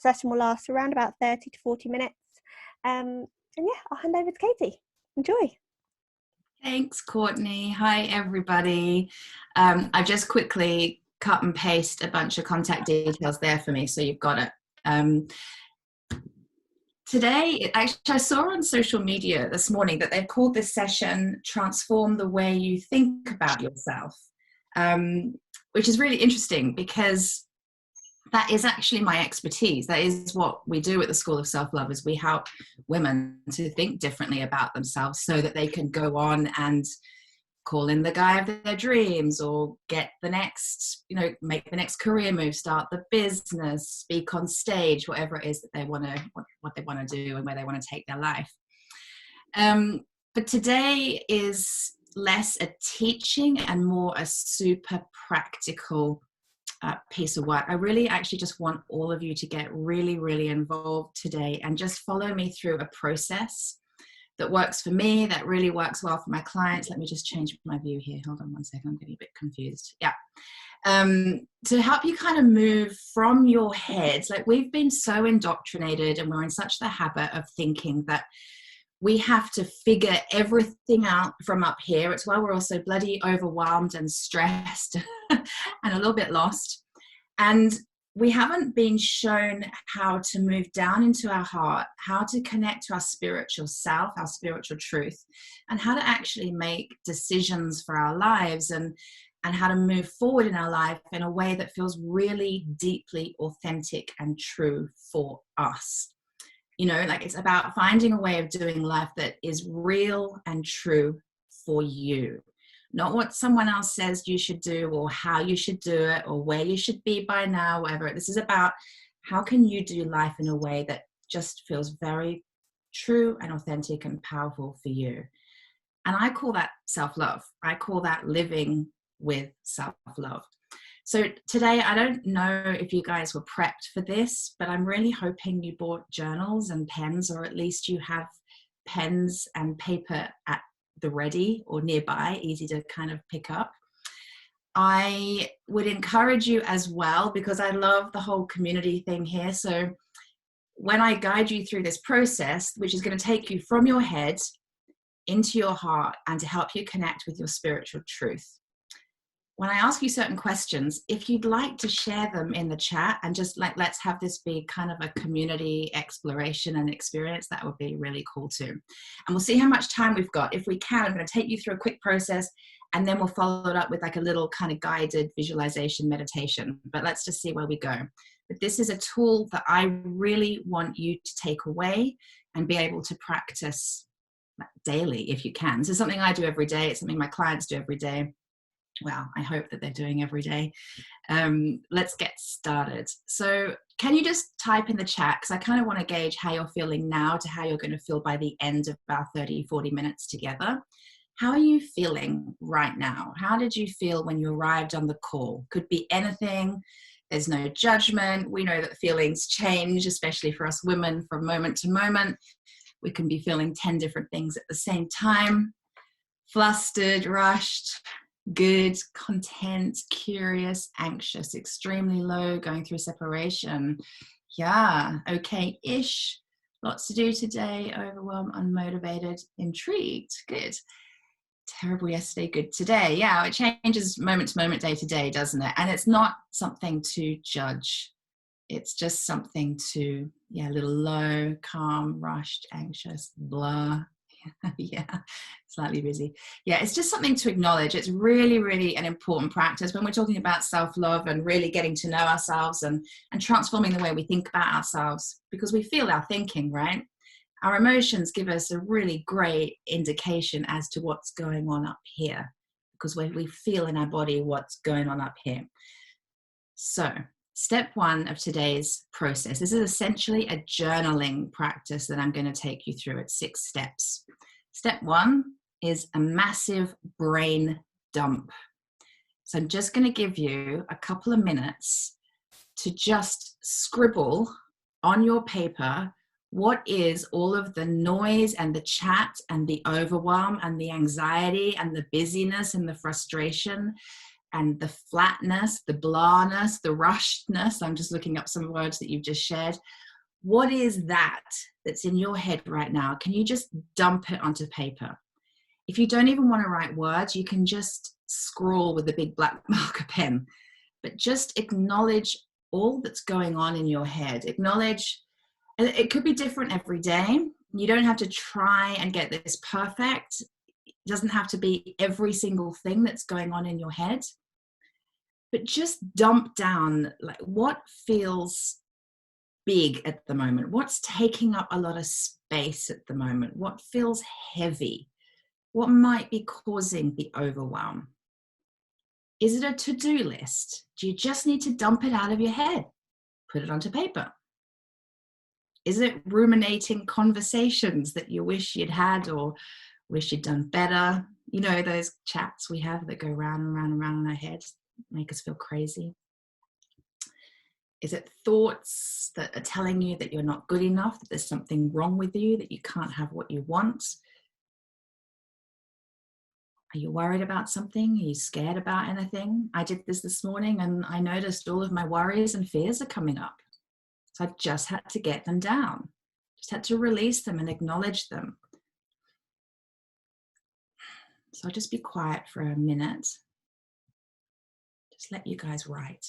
session will last around about 30 to 40 minutes. And yeah, I'll hand over to Katie. Enjoy. Thanks, Courtney. Hi, everybody. I've just quickly cut and paste a bunch of contact details there for me, so you've got it. Today, actually, I saw on social media this morning that they've called this session Transform the Way You Think About Yourself, which is really interesting because that is actually my expertise. That is what we do at the School of Self-Love, is we help women to think differently about themselves so that they can go on and call in the guy of their dreams, or get the next, make the next career move, start the business, speak on stage, whatever it is that they want to, what they want to do and where they want to take their life. But today is less a teaching and more a super practical piece of work. I really actually just want all of you to get really, really involved today and just follow me through a process that works for me, that really works well for my clients. Let me just change my view here. Hold on one second, I'm getting a bit confused. Yeah. To help you kind of move from your head, like we've been so indoctrinated and we're in such the habit of thinking that we have to figure everything out from up here. It's why we're also bloody overwhelmed and stressed and a little bit lost. And we haven't been shown how to move down into our heart, how to connect to our spiritual self, our spiritual truth, and how to actually make decisions for our lives and how to move forward in our life in a way that feels really deeply authentic and true for us. Like it's about finding a way of doing life that is real and true for you. Not what someone else says you should do or how you should do it or where you should be by now, whatever. This is about how can you do life in a way that just feels very true and authentic and powerful for you. And I call that self-love. I call that living with self-love. So today, I don't know if you guys were prepped for this, but I'm really hoping you bought journals and pens, or at least you have pens and paper at the ready or nearby, easy to kind of pick up. I would encourage you as well, because I love the whole community thing here. So when I guide you through this process, which is going to take you from your head into your heart and to help you connect with your spiritual truth, when I ask you certain questions, if you'd like to share them in the chat and just let's have this be kind of a community exploration and experience, that would be really cool too. And we'll see how much time we've got. If we can, I'm going to take you through a quick process and then we'll follow it up with like a little kind of guided visualization meditation. But let's just see where we go. But this is a tool that I really want you to take away and be able to practice daily if you can. So something I do every day. It's something my clients do every day. Well, I hope that they're doing every day. Let's get started. So can you just type in the chat, because I kind of want to gauge how you're feeling now to how you're going to feel by the end of about 30, 40 minutes together. How are you feeling right now? How did you feel when you arrived on the call? Could be anything. There's no judgment. We know that feelings change, especially for us women, from moment to moment. We can be feeling 10 different things at the same time. Flustered, rushed, good, content, curious, anxious, extremely low, going through separation. Yeah, okay-ish. Lots to do today, overwhelmed, unmotivated, intrigued. Good. Terrible yesterday, good today. Yeah, it changes moment to moment, day to day, doesn't it? And it's not something to judge. It's just something to, a little low, calm, rushed, anxious, blah. Yeah, slightly busy. Yeah, it's just something to acknowledge. It's really, really an important practice when we're talking about self-love and really getting to know ourselves and transforming the way we think about ourselves, because we feel our thinking, right? Our emotions give us a really great indication as to what's going on up here, because we feel in our body what's going on up here. So step one of today's process, this is essentially a journaling practice that I'm going to take you through. It's 6 steps. Step one is a massive brain dump. So I'm just going to give you a couple of minutes to just scribble on your paper what is all of the noise and the chat and the overwhelm and the anxiety and the busyness and the frustration and the flatness, the blahness, the rushedness. I'm just looking up some words that you've just shared. What is that that's in your head right now? Can you just dump it onto paper? If you don't even want to write words, you can just scrawl with a big black marker pen, but just acknowledge all that's going on in your head. Acknowledge, and it could be different every day. You don't have to try and get this perfect. It doesn't have to be every single thing that's going on in your head, but just dump down like what feels big at the moment, what's taking up a lot of space at the moment, what feels heavy, what might be causing the overwhelm. Is it a to-do list? Do you just need to dump it out of your head? Put it onto paper. Is it ruminating conversations that you wish you'd had or wish you'd done better? You know, those chats we have that go round and round and round in our heads, make us feel crazy. Is it thoughts that are telling you that you're not good enough, that there's something wrong with you, that you can't have what you want? Are you worried about something? Are you scared about anything? I did this morning and I noticed all of my worries and fears are coming up. So I just had to get them down. Just had to release them and acknowledge them. So I'll just be quiet for a minute. Just let you guys write.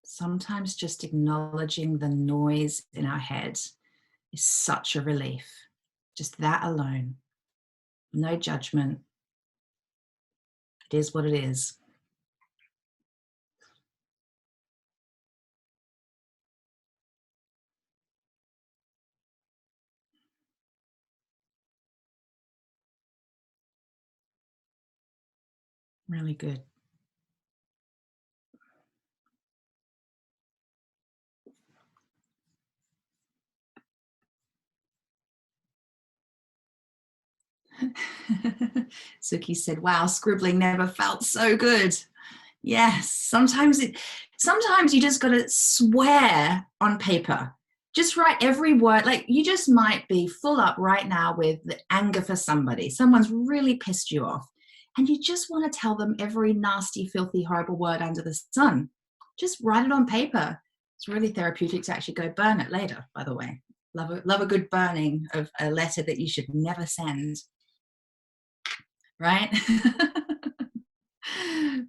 Sometimes just acknowledging the noise in our head is such a relief. Just that alone. No judgment. It is what it is. Really good. Suki said, wow, scribbling never felt so good. Yes, sometimes you just got to swear on paper. Just write every word. Like you just might be full up right now with the anger for somebody. Someone's really pissed you off. And you just want to tell them every nasty, filthy, horrible word under the sun. Just write it on paper. It's really therapeutic to actually go burn it later, by the way. Love a good burning of a letter that you should never send. Right?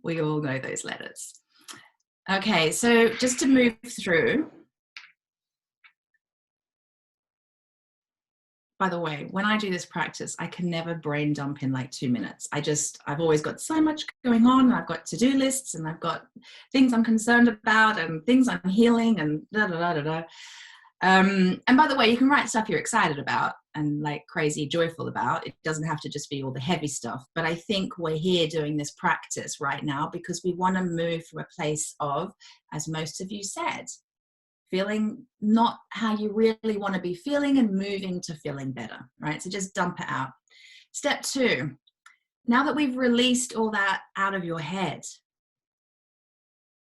We all know those letters. Okay, so just to move through. By the way, when I do this practice, I can never brain dump in like 2 minutes. I've always got so much going on. I've got to-do lists and I've got things I'm concerned about and things I'm healing and da da da da da. And by the way, you can write stuff you're excited about and like crazy joyful about. It doesn't have to just be all the heavy stuff. But I think we're here doing this practice right now because we want to move from a place of, as most of you said, feeling not how you really want to be feeling and moving to feeling better, right? So just dump it out. Step 2, now that we've released all that out of your head,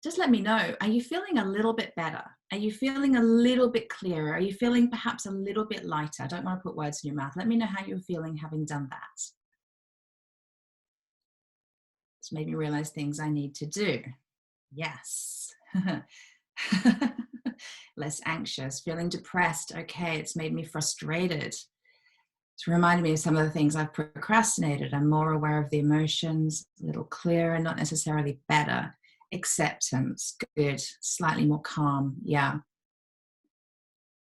just let me know, are you feeling a little bit better? Are you feeling a little bit clearer? Are you feeling perhaps a little bit lighter? I don't want to put words in your mouth. Let me know how you're feeling having done that. It's made me realize things I need to do. Yes. Less anxious, feeling depressed. Okay, it's made me frustrated. It's reminded me of some of the things I've procrastinated. I'm more aware of the emotions, a little clearer, not necessarily better. Acceptance, good. Slightly more calm, yeah.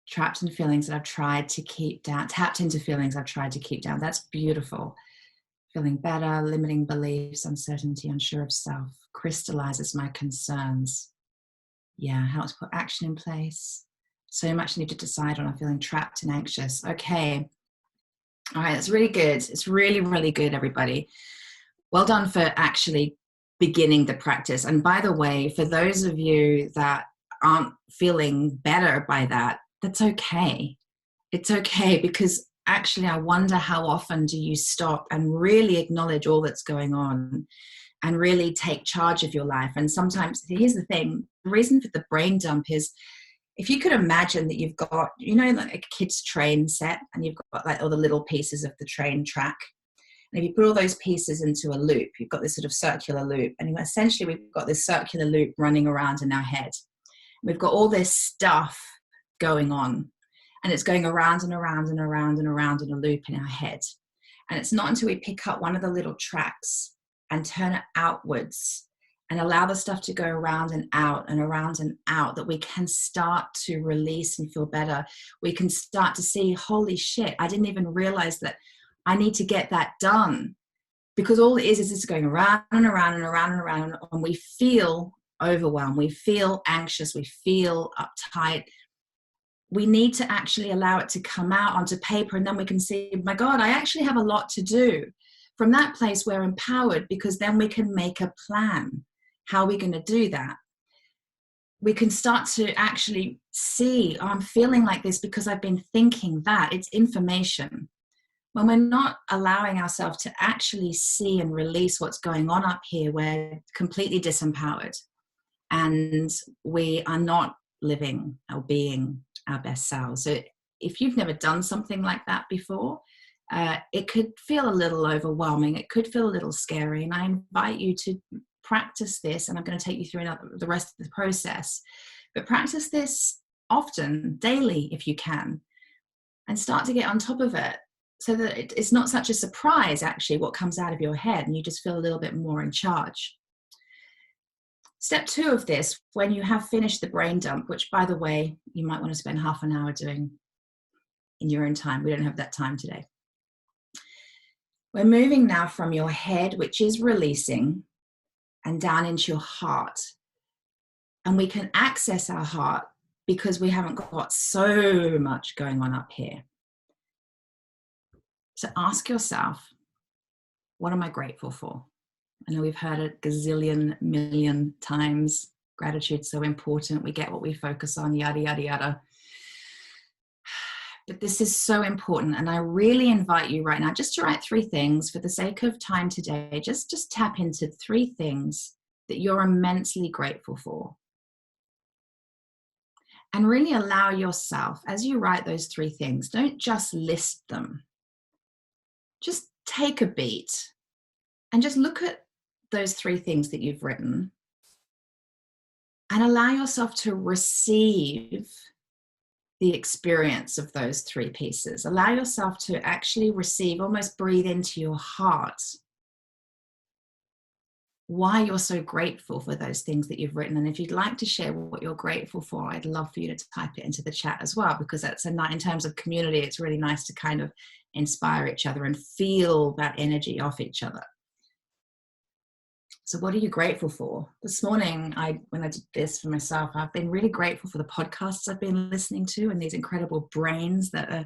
Trapped in feelings that I've tried to keep down. Tapped into feelings I've tried to keep down. That's beautiful. Feeling better, limiting beliefs, uncertainty, unsure of self. Crystallizes my concerns. Yeah, helps put action in place. So much I need to decide on. I'm feeling trapped and anxious. Okay. All right, that's really good. It's really, really good, everybody. Well done for actually beginning the practice. And by the way, for those of you that aren't feeling better by that, that's okay. It's okay, because actually I wonder how often do you stop and really acknowledge all that's going on and really take charge of your life. And sometimes, here's the thing, the reason for the brain dump is, if you could imagine that you've got, you know, like a kid's train set, and you've got like all the little pieces of the train track. And if you put all those pieces into a loop, you've got this sort of circular loop. And essentially we've got this circular loop running around in our head. We've got all this stuff going on, and it's going around and around and around and around in a loop in our head. And it's not until we pick up one of the little tracks and turn it outwards and allow the stuff to go around and out that we can start to release and feel better. We can start to see, holy shit, I didn't even realize that I need to get that done, because all it is it's going around and around and around and around, and we feel overwhelmed, we feel anxious, we feel uptight. We need to actually allow it to come out onto paper, and then we can see, my God, I actually have a lot to do. From that place, we're empowered, because then we can make a plan. How are we going to do that? We can start to actually see, oh, I'm feeling like this because I've been thinking that. It's information. When we're not allowing ourselves to actually see and release what's going on up here, we're completely disempowered, and we are not living or being our best selves. So if you've never done something like that before, it could feel a little overwhelming. It could feel a little scary. And I invite you to practice this, and I'm going to take you through the rest of the process. But practice this often, daily, if you can, and start to get on top of it, so that it's not such a surprise, actually, what comes out of your head, and you just feel a little bit more in charge. Step 2 of this, when you have finished the brain dump, which, by the way, you might want to spend half an hour doing in your own time. We don't have that time today. We're moving now from your head, which is releasing, and down into your heart. And we can access our heart because we haven't got so much going on up here. So ask yourself, what am I grateful for? I know we've heard it gazillion million times. Gratitude's so important. We get what we focus on, yada, yada, yada. But this is so important. And I really invite you right now just to write 3 things for the sake of time today. Just tap into 3 things that you're immensely grateful for. And really allow yourself, as you write those 3 things, don't just list them. Just take a beat and just look at those 3 things that you've written, and allow yourself to receive the experience of those 3 pieces. Allow yourself to actually receive, almost breathe into your heart why you're so grateful for those things that you've written. And if you'd like to share what you're grateful for, I'd love for you to type it into the chat as well, because that's in terms of community, it's really nice to kind of inspire each other and feel that energy off each other. So what are you grateful for? This morning, when I did this for myself, I've been really grateful for the podcasts I've been listening to, and these incredible brains that are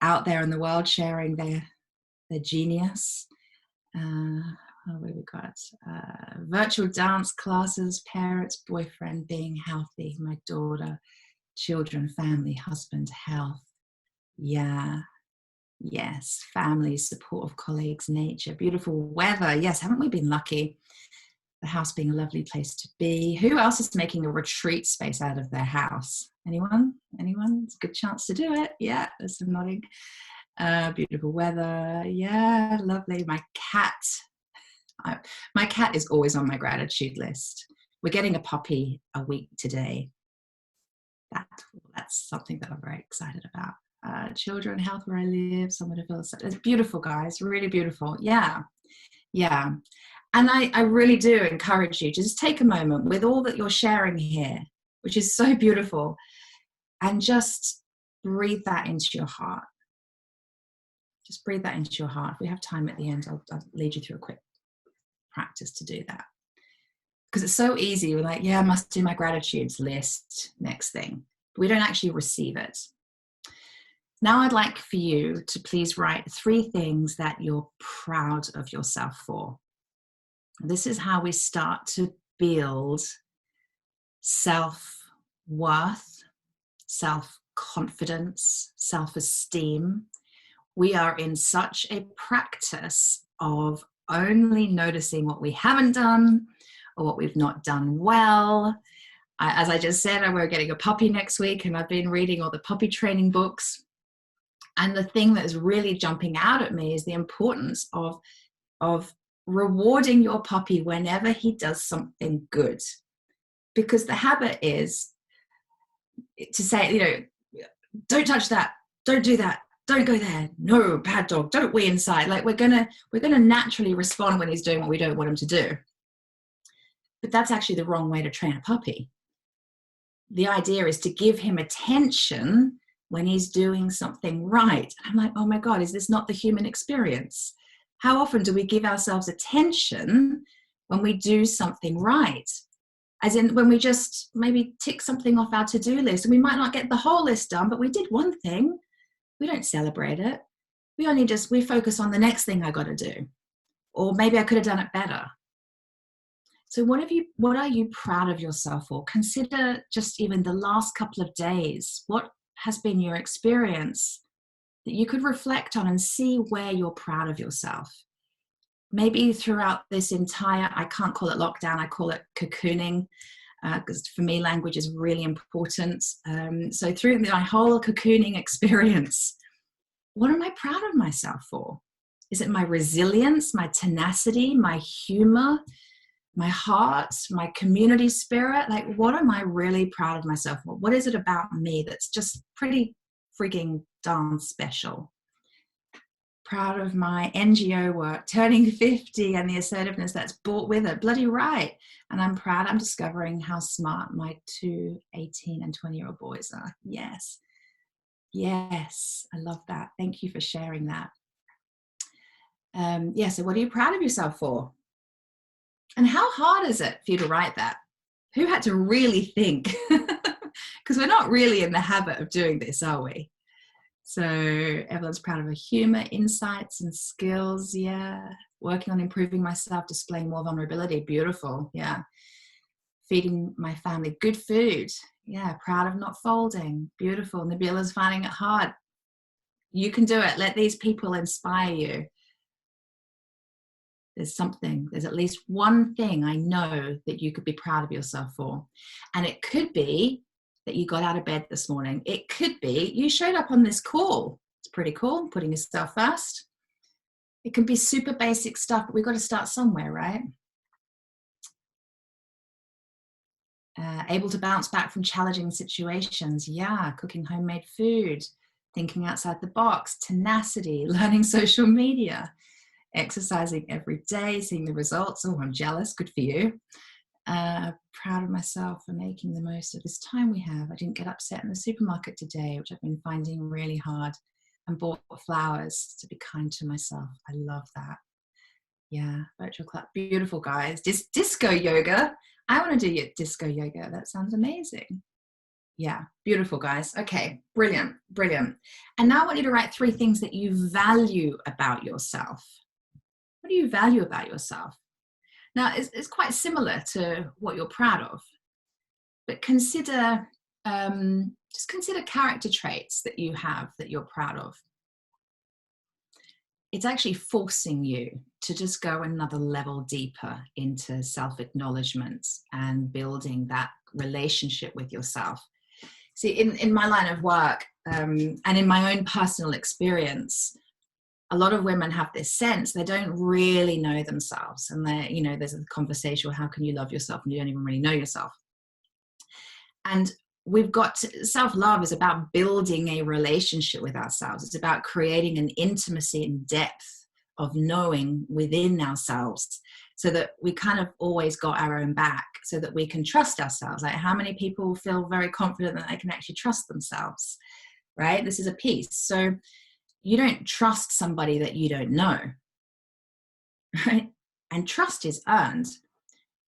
out there in the world sharing their genius. What have we got? Virtual dance classes, parents, boyfriend, being healthy, my daughter, children, family, husband, health. Yeah. Yes. Family, support of colleagues, nature, beautiful weather. Yes. Haven't we been lucky? The house being a lovely place to be. Who else is making a retreat space out of their house? Anyone? It's a good chance to do it. Yeah. There's some nodding. Beautiful weather. Yeah. Lovely. My cat is always on my gratitude list. We're getting a puppy a week today. That's something that I'm very excited about. Children, health where I live, someone to feel safe. It's beautiful, guys, really beautiful. Yeah. And I really do encourage you to just take a moment with all that you're sharing here, which is so beautiful, and just breathe that into your heart. Just breathe that into your heart. If we have time at the end, I'll lead you through a quick practice to do that, because it's so easy. We're like, yeah, I must do my gratitudes list next thing, but we don't actually receive it. Now I'd like for you to please write 3 things that you're proud of yourself for. This is how we start to build self worth, self-confidence, self-esteem. We are in such a practice of only noticing what we haven't done or what we've not done well. As I just said, we're getting a puppy next week, and I've been reading all the puppy training books. And the thing that is really jumping out at me is the importance of rewarding your puppy whenever he does something good. Because the habit is to say, don't touch that, don't do that, don't go there, no, bad dog, don't wee inside. Like we're gonna naturally respond when he's doing what we don't want him to do. But that's actually the wrong way to train a puppy. The idea is to give him attention when he's doing something right. I'm like, oh my God, is this not the human experience? How often do we give ourselves attention when we do something right? As in when we just maybe tick something off our to-do list, and we might not get the whole list done, but we did one thing. We don't celebrate it. We focus on the next thing I got to do. Or maybe I could have done it better. So what are you proud of yourself for? Consider just even the last couple of days. What has been your experience that you could reflect on and see where you're proud of yourself? Maybe throughout this entire, I can't call it lockdown, I call it cocooning, because for me, language is really important. So through my whole cocooning experience, what am I proud of myself for? Is it my resilience, my tenacity, my humor, my heart, my community spirit? Like, what am I really proud of myself for? What is it about me that's just pretty freaking darn special? Proud of my NGO work, turning 50, and the assertiveness that's brought with it. Bloody right. And I'm proud I'm discovering how smart my 2 18 and 20-year-old boys are. Yes. Yes. I love that. Thank you for sharing that. So what are you proud of yourself for? And how hard is it for you to write that? Who had to really think? Because we're not really in the habit of doing this, are we? So Evelyn's proud of her humor, insights, and skills. Yeah. Working on improving myself, displaying more vulnerability. Beautiful. Yeah. Feeding my family good food. Yeah. Proud of not folding. Beautiful. Nabila's finding it hard. You can do it. Let these people inspire you. There's at least one thing I know that you could be proud of yourself for. And it could be that you got out of bed this morning. It could be you showed up on this call. It's pretty cool, putting yourself first. It can be super basic stuff, but we've got to start somewhere, right? Able to bounce back from challenging situations. Yeah, cooking homemade food, thinking outside the box, tenacity, learning social media, exercising every day, seeing the results. Oh, I'm jealous. Good for you. Proud of myself for making the most of this time we have. I didn't get upset in the supermarket today, which I've been finding really hard, and bought flowers to be kind to myself. I love that. Yeah, virtual club. Beautiful, guys. Disco yoga. I want to do your disco yoga. That sounds amazing. Yeah, beautiful, guys. Okay, brilliant, brilliant. And now I want you to write 3 things that you value about yourself. What do you value about yourself? Now, it's quite similar to what you're proud of, but consider character traits that you have that you're proud of. It's actually forcing you to just go another level deeper into self-acknowledgement and building that relationship with yourself. See, in my line of work and in my own personal experience, a lot of women have this sense they don't really know themselves, and there's a conversation, well, how can you love yourself and you don't even really know yourself? And we've got self-love is about building a relationship with ourselves. It's about creating an intimacy and depth of knowing within ourselves, so that we kind of always got our own back, so that we can trust ourselves. Like, how many people feel very confident that they can actually trust themselves, right? This is a piece. So you don't trust somebody that you don't know, right? And trust is earned.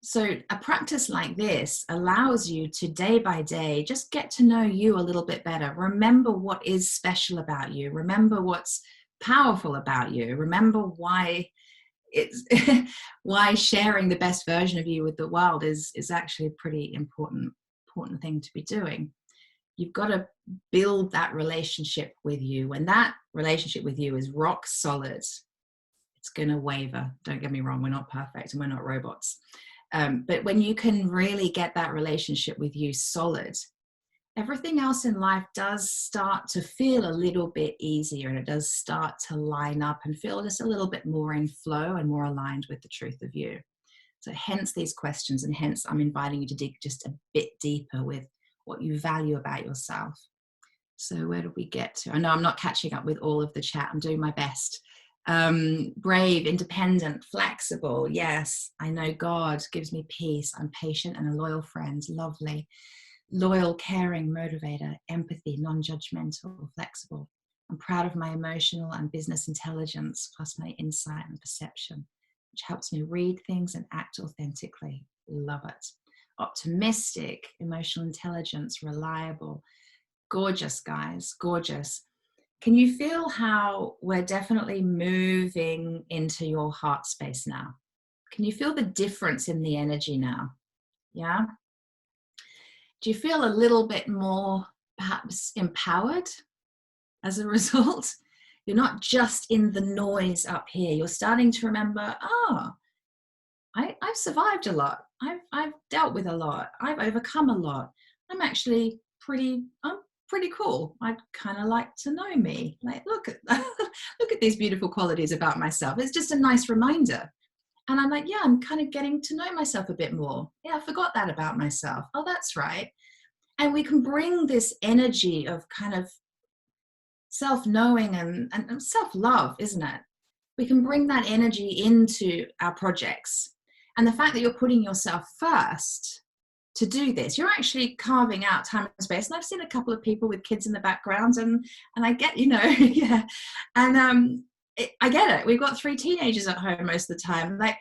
So a practice like this allows you to, day by day, just get to know you a little bit better. Remember what is special about you. Remember what's powerful about you. Remember why why sharing the best version of you with the world is actually a pretty important important thing to be doing. You've got to build that relationship with you. When that relationship with you is rock solid, it's going to waver. Don't get me wrong, we're not perfect and we're not robots. But when you can really get that relationship with you solid, everything else in life does start to feel a little bit easier, and it does start to line up and feel just a little bit more in flow and more aligned with the truth of you. So hence these questions, and hence I'm inviting you to dig just a bit deeper with what you value about yourself. So where do we get to? I know I'm not catching up with all of the chat. I'm doing my best. Brave, independent, flexible. Yes, I know God gives me peace. I'm patient and a loyal friend. Lovely. Loyal, caring, motivator, empathy, non-judgmental, flexible. I'm proud of my emotional and business intelligence, plus my insight and perception, which helps me read things and act authentically. Love it. Optimistic, emotional intelligence, reliable. Gorgeous, guys, gorgeous. Can you feel how we're definitely moving into your heart space now? Can you feel the difference in the energy now? Yeah? Do you feel a little bit more perhaps empowered as a result? You're not just in the noise up here. You're starting to remember, I've survived a lot. I've dealt with a lot. I've overcome a lot. I'm actually pretty cool. I'd kind of like to know me. Like, look at look at these beautiful qualities about myself. It's just a nice reminder. And I'm like, yeah, I'm kind of getting to know myself a bit more. Yeah, I forgot that about myself. Oh, that's right. And we can bring this energy of kind of self-knowing and self-love, isn't it? We can bring that energy into our projects. And the fact that you're putting yourself first to do this, you're actually carving out time and space. And I've seen a couple of people with kids in the background, and I get, yeah. And I get it. We've got 3 teenagers at home most of the time. Like,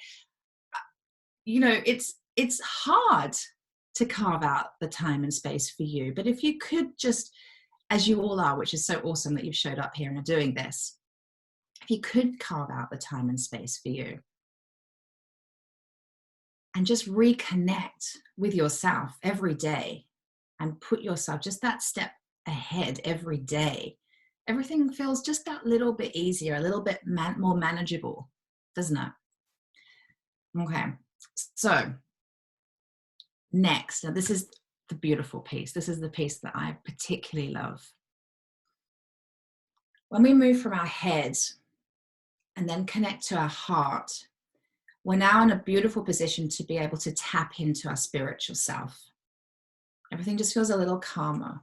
it's hard to carve out the time and space for you. But if you could just, as you all are, which is so awesome that you've showed up here and are doing this, if you could carve out the time and space for you and just reconnect with yourself every day and put yourself just that step ahead every day, everything feels just that little bit easier, a little bit more manageable, doesn't it? Okay, so next, now this is the beautiful piece. This is the piece that I particularly love. When we move from our head and then connect to our heart, we're now in a beautiful position to be able to tap into our spiritual self. Everything just feels a little calmer.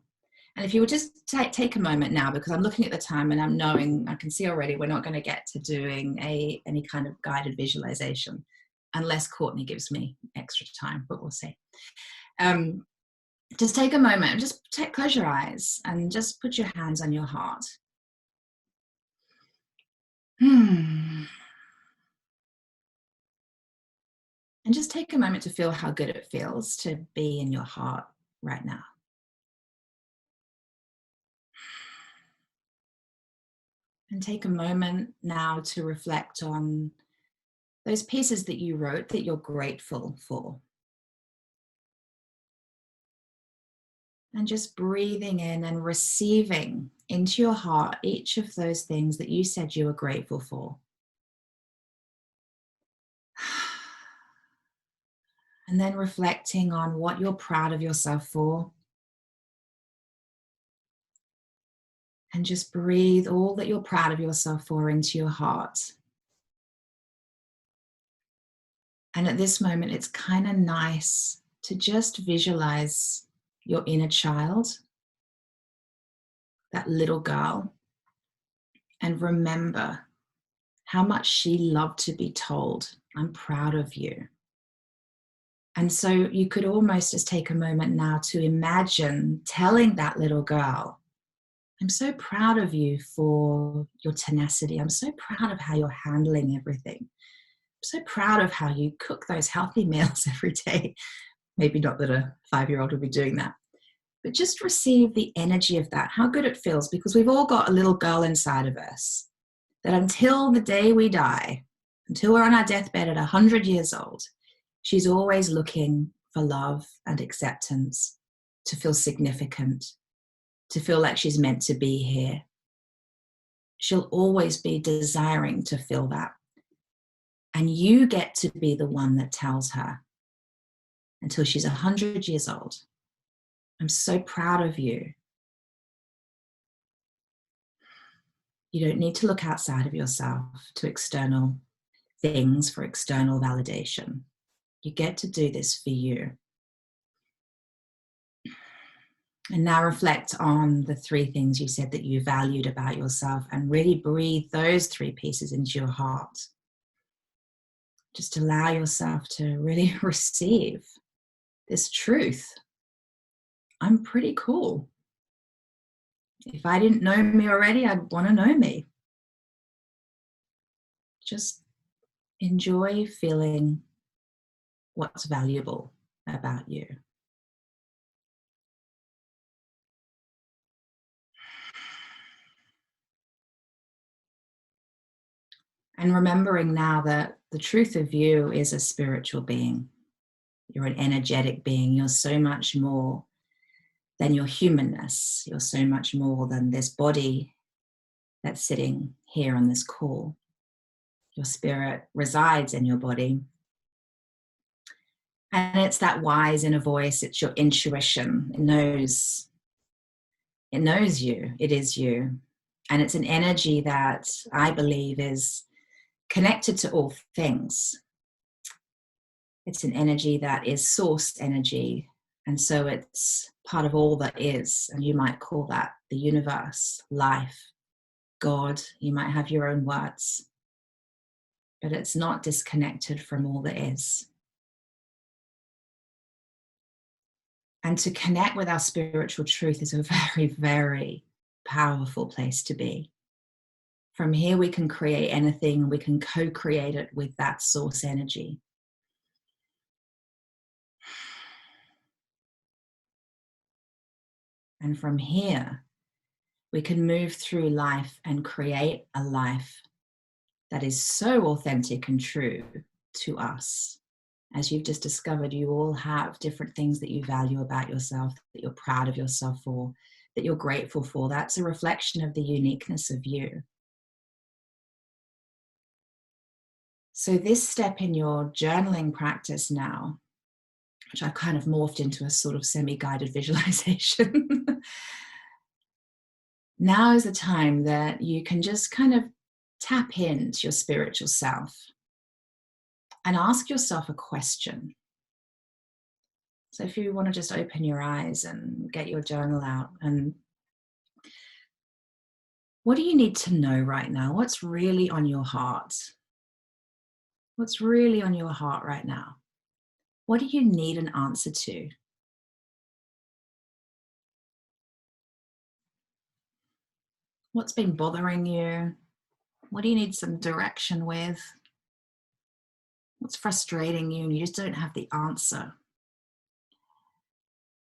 And if you would just take a moment now, because I'm looking at the time and I'm knowing, I can see already we're not going to get to doing any kind of guided visualization unless Courtney gives me extra time, but we'll see. Just take a moment, just close your eyes and just put your hands on your heart. And just take a moment to feel how good it feels to be in your heart right now. And take a moment now to reflect on those pieces that you wrote that you're grateful for. And just breathing in and receiving into your heart each of those things that you said you were grateful for. And then reflecting on what you're proud of yourself for. And just breathe all that you're proud of yourself for into your heart. And at this moment, it's kind of nice to just visualize your inner child, that little girl, and remember how much she loved to be told, I'm proud of you. And so you could almost just take a moment now to imagine telling that little girl, I'm so proud of you for your tenacity. I'm so proud of how you're handling everything. I'm so proud of how you cook those healthy meals every day. Maybe not that a 5-year-old would be doing that, but just receive the energy of that, how good it feels, because we've all got a little girl inside of us that until the day we die, until we're on our deathbed at 100 years old, she's always looking for love and acceptance to feel significant, to feel like she's meant to be here. She'll always be desiring to feel that. And you get to be the one that tells her until she's 100 years old. I'm so proud of you. You don't need to look outside of yourself to external things for external validation. You get to do this for you. And now reflect on the 3 things you said that you valued about yourself and really breathe those 3 pieces into your heart. Just allow yourself to really receive this truth. I'm pretty cool. If I didn't know me already, I'd want to know me. Just enjoy feeling what's valuable about you. And remembering now that the truth of you is a spiritual being. You're an energetic being. You're so much more than your humanness. You're so much more than this body that's sitting here on this call. Your spirit resides in your body. And it's that wise inner voice. It's your intuition. It knows you. It is you. And it's an energy that I believe is connected to all things. It's an energy that is source energy. And so it's part of all that is. And you might call that the universe, life, God. You might have your own words. But it's not disconnected from all that is. And to connect with our spiritual truth is a very, very powerful place to be. From here, we can create anything. We can co-create it with that source energy. And from here, we can move through life and create a life that is so authentic and true to us. As you've just discovered, you all have different things that you value about yourself, that you're proud of yourself for, that you're grateful for. That's a reflection of the uniqueness of you. So this step in your journaling practice now, which I've kind of morphed into a sort of semi-guided visualization, now is the time that you can just kind of tap into your spiritual self and ask yourself a question. So if you want to just open your eyes and get your journal out, and what do you need to know right now? What's really on your heart? What's really on your heart right now? What do you need an answer to? What's been bothering you? What do you need some direction with? What's frustrating you and you just don't have the answer?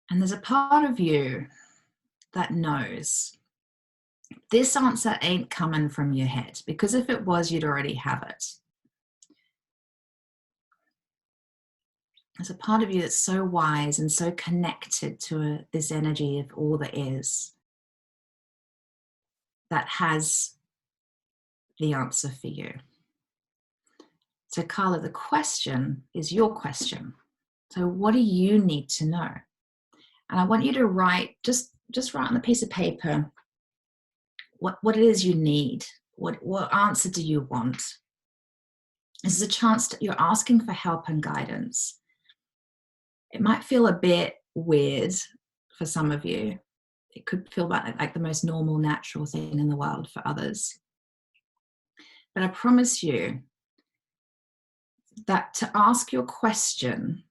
And there's a part of you that knows this answer ain't coming from your head, because if it was, you'd already have it. There's a part of you that's so wise and so connected to this energy of all that is, that has the answer for you. So Carla, the question is your question. So what do you need to know? And I want you to write, just write on a piece of paper what it is you need. What answer do you want? This is a chance you're asking for help and guidance. It might feel a bit weird for some of you. It could feel like the most normal, natural thing in the world for others. But I promise you that to ask your question,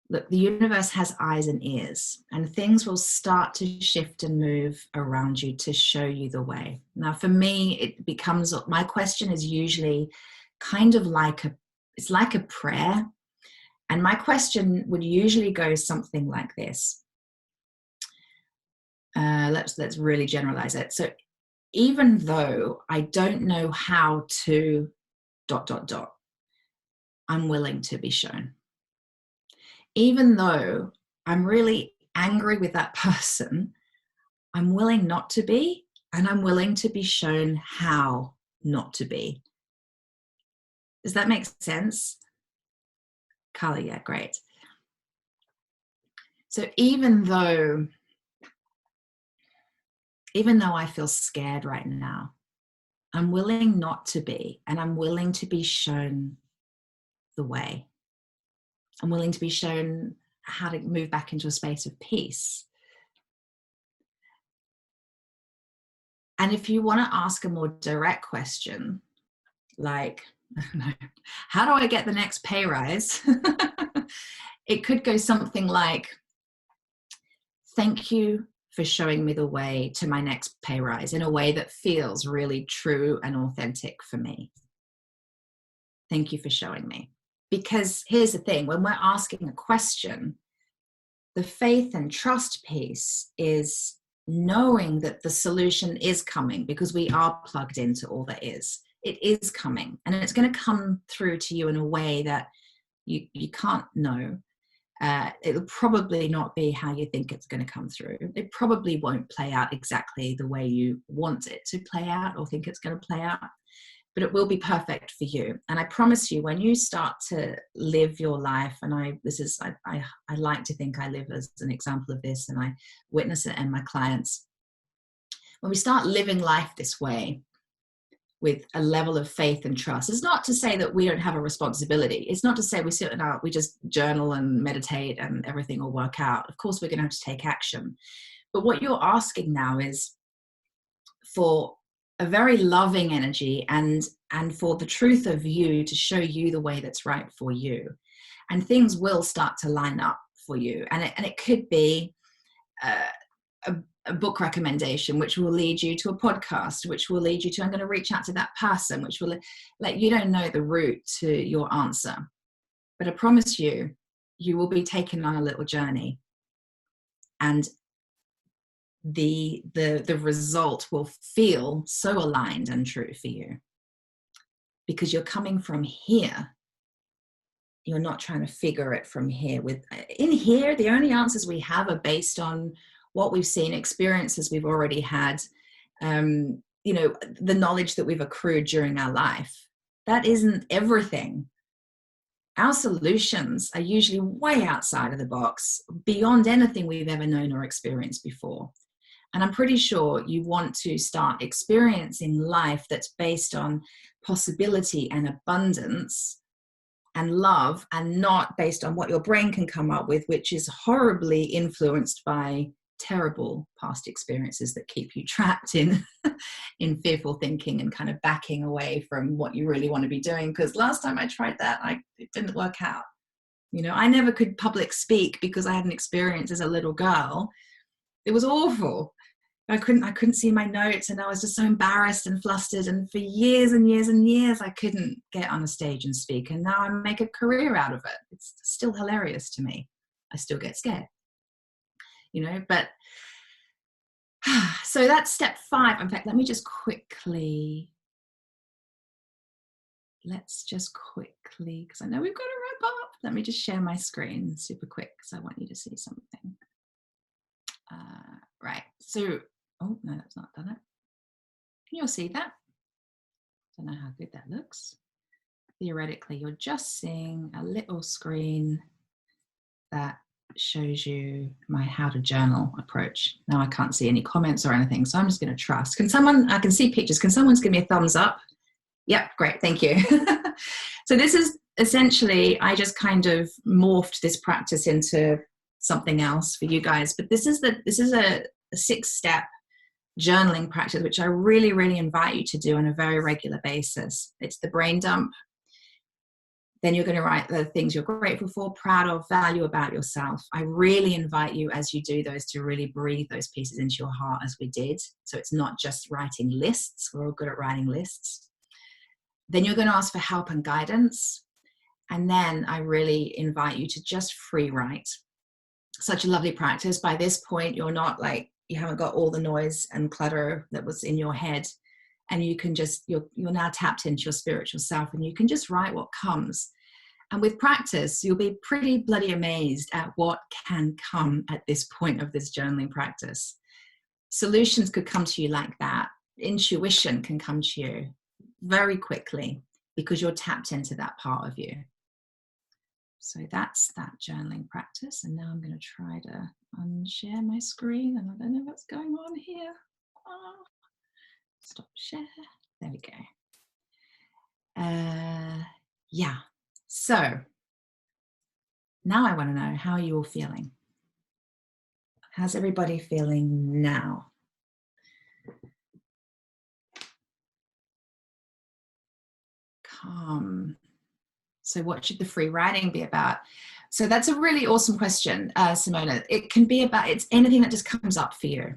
look, the universe has eyes and ears, and things will start to shift and move around you to show you the way. Now, for me, it becomes, my question is usually kind of like it's like a prayer. And my question would usually go something like this. Let's really generalize it. So even though I don't know how to ... I'm willing to be shown. Even though I'm really angry with that person, I'm willing not to be, and I'm willing to be shown how not to be. Does that make sense? Carla, yeah, great. So even though I feel scared right now, I'm willing not to be, and I'm willing to be shown the way. I'm willing to be shown how to move back into a space of peace. And if you want to ask a more direct question, like, I don't know, how do I get the next pay rise? It could go something like, thank you for showing me the way to my next pay rise in a way that feels really true and authentic for me. Thank you for showing me. Because here's the thing, when we're asking a question, the faith and trust piece is knowing that the solution is coming, because we are plugged into all that is. It is coming, and it's going to come through to you in a way that you can't know. It'll probably not be how you think it's going to come through. It probably won't play out exactly the way you want it to play out or think it's going to play out, but it will be perfect for you. And I promise you, when you start to live your life, and I like to think I live as an example of this, and I witness it in my clients, when we start living life this way, with a level of faith and trust. It's not to say that we don't have a responsibility. It's not to say we sit and we just journal and meditate and everything will work out. Of course, we're going to have to take action. But what you're asking now is for a very loving energy and for the truth of you to show you the way that's right for you. And things will start to line up for you. And it could be a book recommendation, which will lead you to a podcast, which will lead you to, I'm going to reach out to that person, which will, like, you don't know the route to your answer, but I promise you, you will be taken on a little journey, and the result will feel so aligned and true for you, because you're coming from here. You're not trying to figure it from here. In here, the only answers we have are based on what we've seen, experiences we've already had, the knowledge that we've accrued during our life. That isn't everything. Our solutions are usually way outside of the box, beyond anything we've ever known or experienced before. And I'm pretty sure you want to start experiencing life that's based on possibility and abundance and love, and not based on what your brain can come up with, which is horribly influenced by terrible past experiences that keep you trapped in fearful thinking and kind of backing away from what you really want to be doing. Because last time I tried that, it didn't work out. I never could public speak because I had an experience as a little girl. It was awful. I couldn't see my notes, and I was just so embarrassed and flustered, and for years and years and years I couldn't get on a stage and speak, and now I make a career out of it. It's still hilarious to me. I still get scared. But so that's step 5. In fact, let's just quickly, because I know we've got to wrap up. Let me just share my screen super quick, because I want you to see something. Right. So, oh, no, that's not done it. Can you all see that? Don't know how good that looks. Theoretically, you're just seeing a little screen that shows you my how to journal approach. Now I can't see any comments or anything, so I'm just going to trust. I can see pictures. Can someone give me a thumbs up? Yep, great, thank you. So this is essentially, I just kind of morphed this practice into something else for you guys, but this is a 6-step journaling practice, which I really, really invite you to do on a very regular basis. It's the brain dump. Then you're going to write the things you're grateful for, proud of, value about yourself. I really invite you, as you do those, to really breathe those pieces into your heart, as we did. So it's not just writing lists. We're all good at writing lists. Then you're going to ask for help and guidance. And then I really invite you to just free write. Such a lovely practice. By this point, you're not like, you haven't got all the noise and clutter that was in your head. And you can just, you're now tapped into your spiritual self, and you can just write what comes. And with practice, you'll be pretty bloody amazed at what can come at this point of this journaling practice. Solutions could come to you like that. Intuition can come to you very quickly because you're tapped into that part of you. So that's that journaling practice. And now I'm going to try to unshare my screen. And I don't know what's going on here. Oh, stop share. There we go. Yeah. So now I want to know, how are you all feeling? How's everybody feeling now? Calm. So what should the free writing be about? So that's a really awesome question, Simona. It can be about, it's anything that just comes up for you.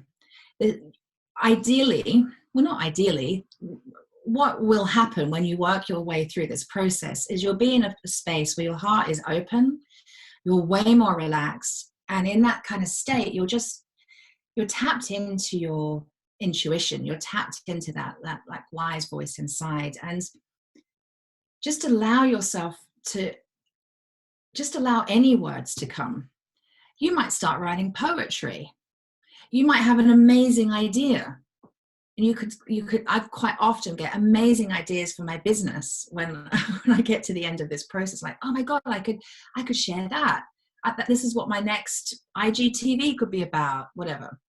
Ideally, well, not ideally, what will happen when you work your way through this process is you'll be in a space where your heart is open, you're way more relaxed, and in that kind of state, you're tapped into your intuition, you're tapped into that like wise voice inside, and just allow yourself to, just allow any words to come. You might start writing poetry. You might have an amazing idea. And you could, I quite often get amazing ideas for my business when I get to the end of this process, like, oh my God, I could share that. This is what my next IGTV could be about, whatever.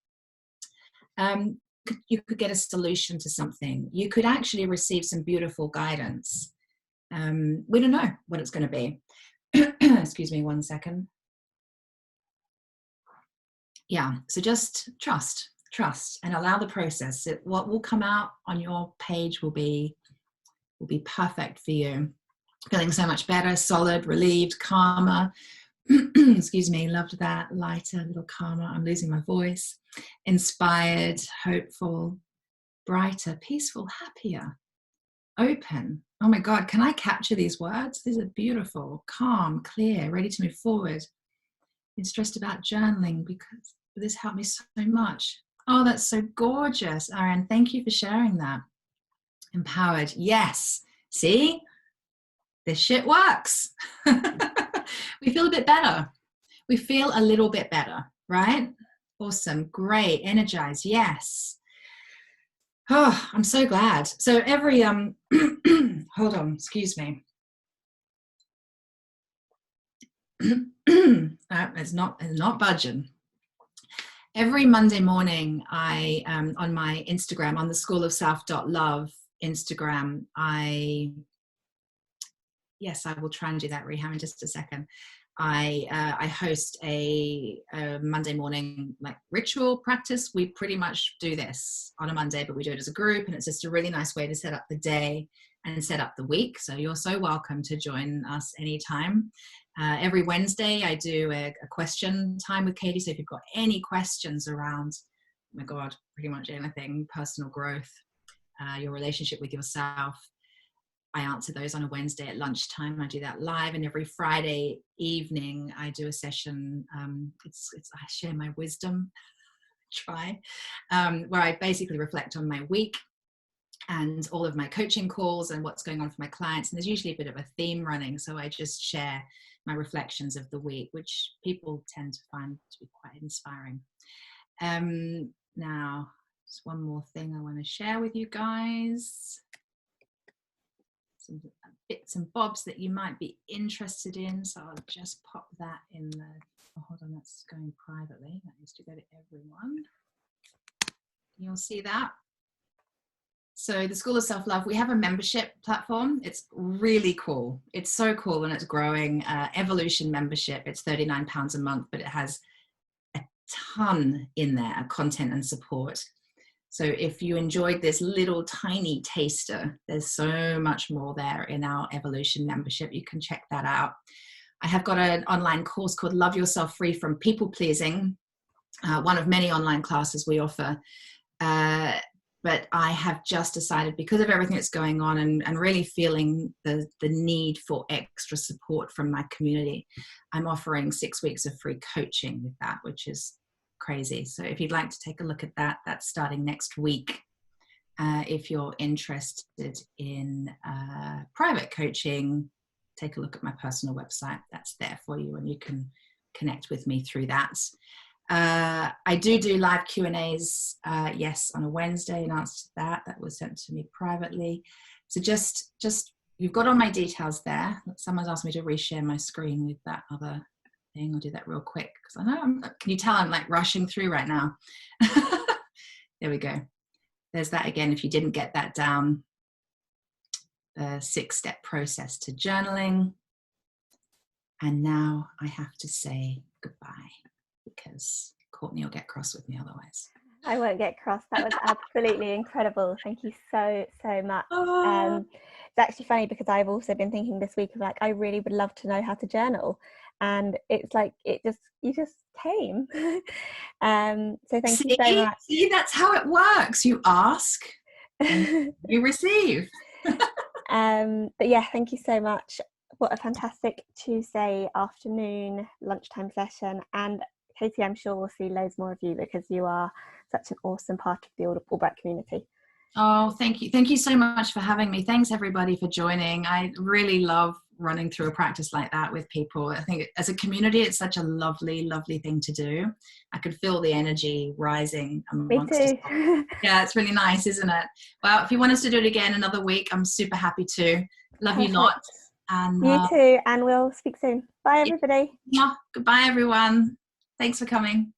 You could get a solution to something. You could actually receive some beautiful guidance. We don't know what it's going to be. Excuse me 1 second. Yeah, so just trust and allow the process. What will come out on your page will be perfect for you. Feeling so much better, solid, relieved, calmer. Excuse me, loved that. Lighter, a little calmer. I'm losing my voice. Inspired, hopeful, brighter, peaceful, happier, open. Oh my God, can I capture these words? These are beautiful, calm, clear, ready to move forward. Been stressed about journaling because this helped me so much. Oh, that's so gorgeous, Aaron. Thank you for sharing that. Empowered. Yes. See? This shit works. We feel a bit better. We feel a little bit better, right? Awesome. Great. Energized. Yes. Oh, I'm so glad. So every, hold on, excuse me. It's not budging. Every Monday morning, I on my Instagram, on the schoolofself.love Instagram, I will try and do that, Reham, in just a second. I host a Monday morning like ritual practice. We pretty much do this on a Monday, but we do it as a group, and it's just a really nice way to set up the day and set up the week. So you're so welcome to join us anytime. Every Wednesday, I do a question time with Katie. So if you've got any questions around, oh my God, pretty much anything, personal growth, your relationship with yourself, I answer those on a Wednesday at lunchtime. I do that live, and every Friday evening I do a session. I share my wisdom, where I basically reflect on my week and all of my coaching calls and what's going on for my clients. And there's usually a bit of a theme running, so I just share my reflections of the week, which people tend to find to be quite inspiring. Now, just one more thing I want to share with you guys. Some bits and bobs that you might be interested in. So I'll just pop that in the, oh, hold on, that's going privately. That needs to go to everyone. You'll see that. So the School of Self-Love, we have a membership platform. It's really cool. It's so cool, and it's growing. Evolution membership, it's £39 a month, but it has a ton in there, content and support. So if you enjoyed this little tiny taster, there's so much more there in our Evolution membership. You can check that out. I have got an online course called Love Yourself Free from People Pleasing, one of many online classes we offer. But I have just decided, because of everything that's going on and really feeling the need for extra support from my community, I'm offering 6 weeks of free coaching with that, which is crazy. So if you'd like to take a look at that, that's starting next week. If you're interested in private coaching, take a look at my personal website. That's there for you, and you can connect with me through that. I do live Q&As, yes, on a Wednesday. In answer to that was sent to me privately. So just you've got all my details there. Someone's asked me to reshare my screen with that other thing. I'll do that real quick because I know can you tell I'm like rushing through right now? There we go. There's that again. If you didn't get that down, the 6-step process to journaling. And now I have to say goodbye because Courtney will get cross with me otherwise. I won't get cross. That was absolutely incredible. Thank you so much. It's actually funny because I've also been thinking this week of like, I really would love to know how to journal. And it's like, you just came. So thank you so much. See, that's how it works. You ask and you receive. But yeah, thank you so much. What a fantastic Tuesday afternoon lunchtime session. And Katie, I'm sure we'll see loads more of you because you are such an awesome part of the Allbright community. Oh, thank you. Thank you so much for having me. Thanks everybody for joining. I really love running through a practice like that with people. I think as a community, it's such a lovely, lovely thing to do. I could feel the energy rising amongst us. Yeah, it's really nice, isn't it? Well, if you want us to do it again another week, I'm super happy to. Love you lots. And you too, and we'll speak soon. Bye everybody. Yeah, goodbye everyone. Thanks for coming.